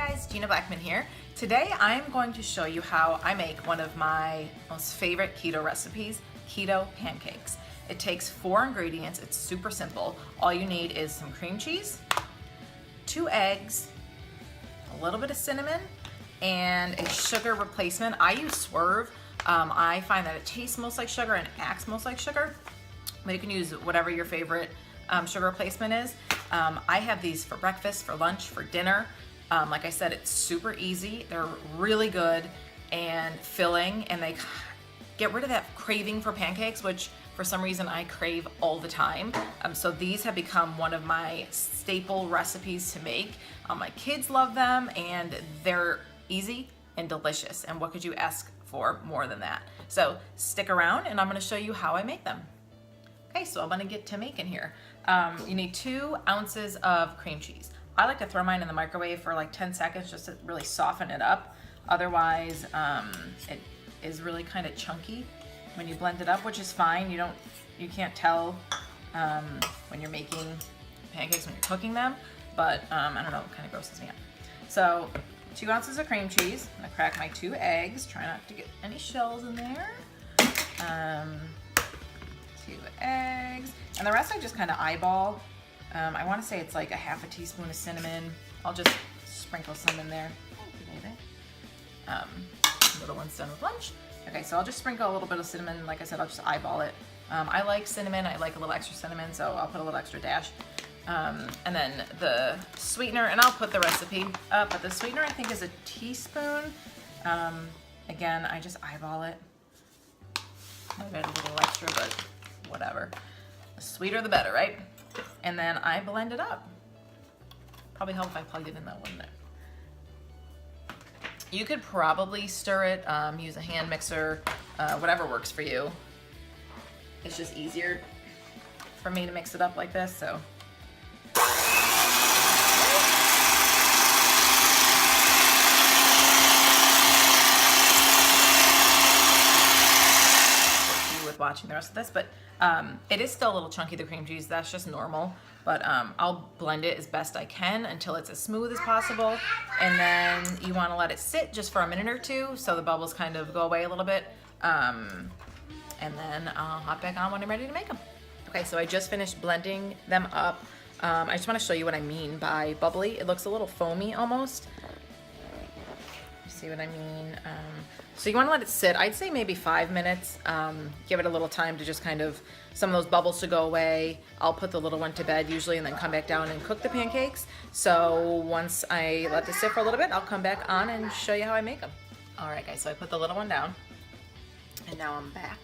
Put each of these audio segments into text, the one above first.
guys, Gina Blackman here. Today I'm going to show you how I make one of my most favorite keto recipes, keto pancakes. It takes 4 ingredients, it's super simple. All you need is some cream cheese, 2 eggs, a little bit of cinnamon, and a sugar replacement. I use Swerve. I find that it tastes most like sugar and acts most like sugar, but you can use whatever your favorite sugar replacement is. I have these for breakfast, for lunch, for dinner. Like I said, it's super easy. They're really good and filling, and they get rid of that craving for pancakes, which for some reason I crave all the time. So these have become one of my staple recipes to make. My kids love them, and they're easy and delicious. And what could you ask for more than that? So stick around, and I'm gonna show you how I make them. Okay, so I'm gonna get to making here. You need 2 ounces of cream cheese. I like to throw mine in the microwave for like 10 seconds just to really soften it up. Otherwise, it is really kind of chunky when you blend it up, which is fine. You can't tell when you're making pancakes when you're cooking them, but I don't know, it kind of grosses me out. So 2 ounces of cream cheese. I'm gonna crack my 2 eggs. Try not to get any shells in there. 2 eggs, and the rest I just kind of eyeball. I want to say it's like a half a teaspoon of cinnamon. I'll just sprinkle some in there. Thank you, baby. Little one's done with lunch. Okay, so I'll just sprinkle a little bit of cinnamon. Like I said, I'll just eyeball it. I like cinnamon. I like a little extra cinnamon, so I'll put a little extra dash. And then the sweetener, and I'll put the recipe up, but the sweetener I think is a teaspoon. Again, I just eyeball it. I've got a little extra, but whatever. The sweeter the better, right? And then I blend it up. Probably help if I plugged it in that one there. You could probably stir it, use a hand mixer, whatever works for you. It's just easier for me to mix it up like this, so. Watching the rest of this, but it is still a little chunky, the cream cheese. That's just normal, but I'll blend it as best I can until it's as smooth as possible, and then you want to let it sit just for a minute or 2 so the bubbles kind of go away a little bit, and then I'll hop back on when I'm ready to make them. Okay, so I just finished blending them up. I just want to show you what I mean by bubbly. It looks a little foamy almost. See what I mean? So you want to let it sit, I'd say maybe 5 minutes. Give it a little time to just kind of, some of those bubbles to go away. I'll put the little one to bed usually and then come back down and cook the pancakes. So once I let this sit for a little bit, I'll come back on and show you how I make them. All right guys, so I put the little one down and now I'm back.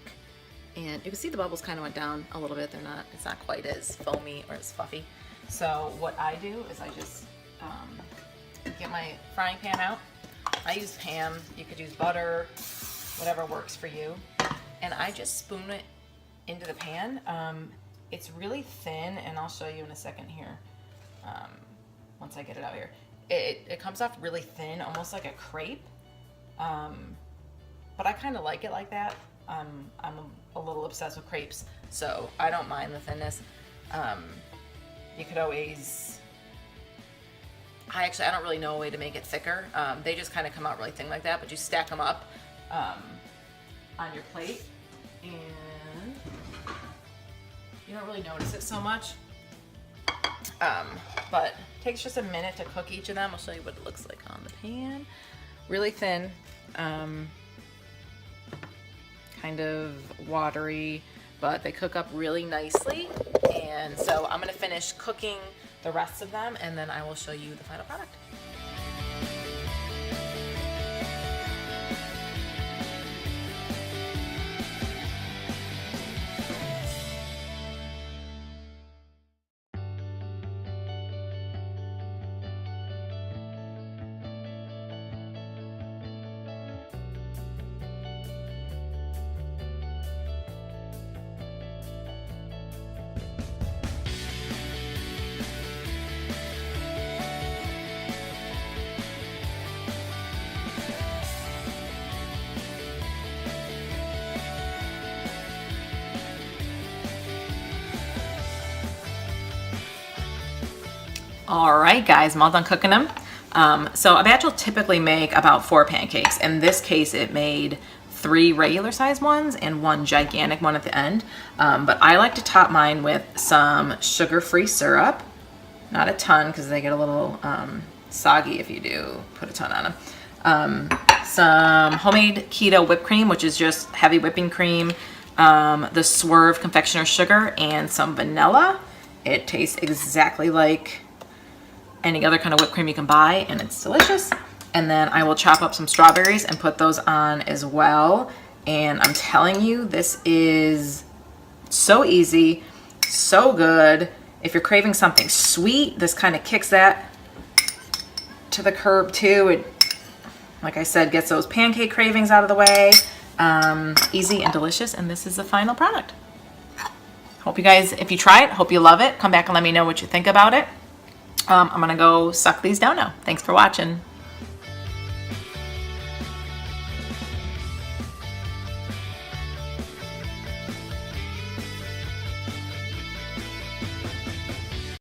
And you can see the bubbles kind of went down a little bit. It's not quite as foamy or as fluffy. So what I do is I just get my frying pan out. I use Pam, you could use butter, whatever works for you. And I just spoon it into the pan. It's really thin, and I'll show you in a second here, once I get it out here. It comes off really thin, almost like a crepe. But I kind of like it like that. I'm a little obsessed with crepes, so I don't mind the thinness. You could always, I don't really know a way to make it thicker. They just kind of come out really thin like that, but you stack them up on your plate, and you don't really notice it so much. But it takes just a minute to cook each of them. I'll show you what it looks like on the pan. Really thin, kind of watery, but they cook up really nicely. And so I'm gonna finish cooking the rest of them, and then I will show you the final product. All right, guys, I'm all done cooking them. So a batch will typically make about 4 pancakes. In this case, it made 3 regular sized ones and 1 gigantic one at the end. But I like to top mine with some sugar-free syrup. Not a ton, because they get a little soggy if you do put a ton on them. Some homemade keto whipped cream, which is just heavy whipping cream, the Swerve confectioner sugar, and some vanilla. It tastes exactly like any other kind of whipped cream you can buy, and it's delicious. And then I will chop up some strawberries and put those on as well. And I'm telling you, this is so easy, so good. If you're craving something sweet, this kind of kicks that to the curb too. It, like I said, gets those pancake cravings out of the way. Easy and delicious, and this is the final product. Hope you guys, if you try it, hope you love it. Come back and let me know what you think about it. I'm gonna go suck these down now. Thanks for watching.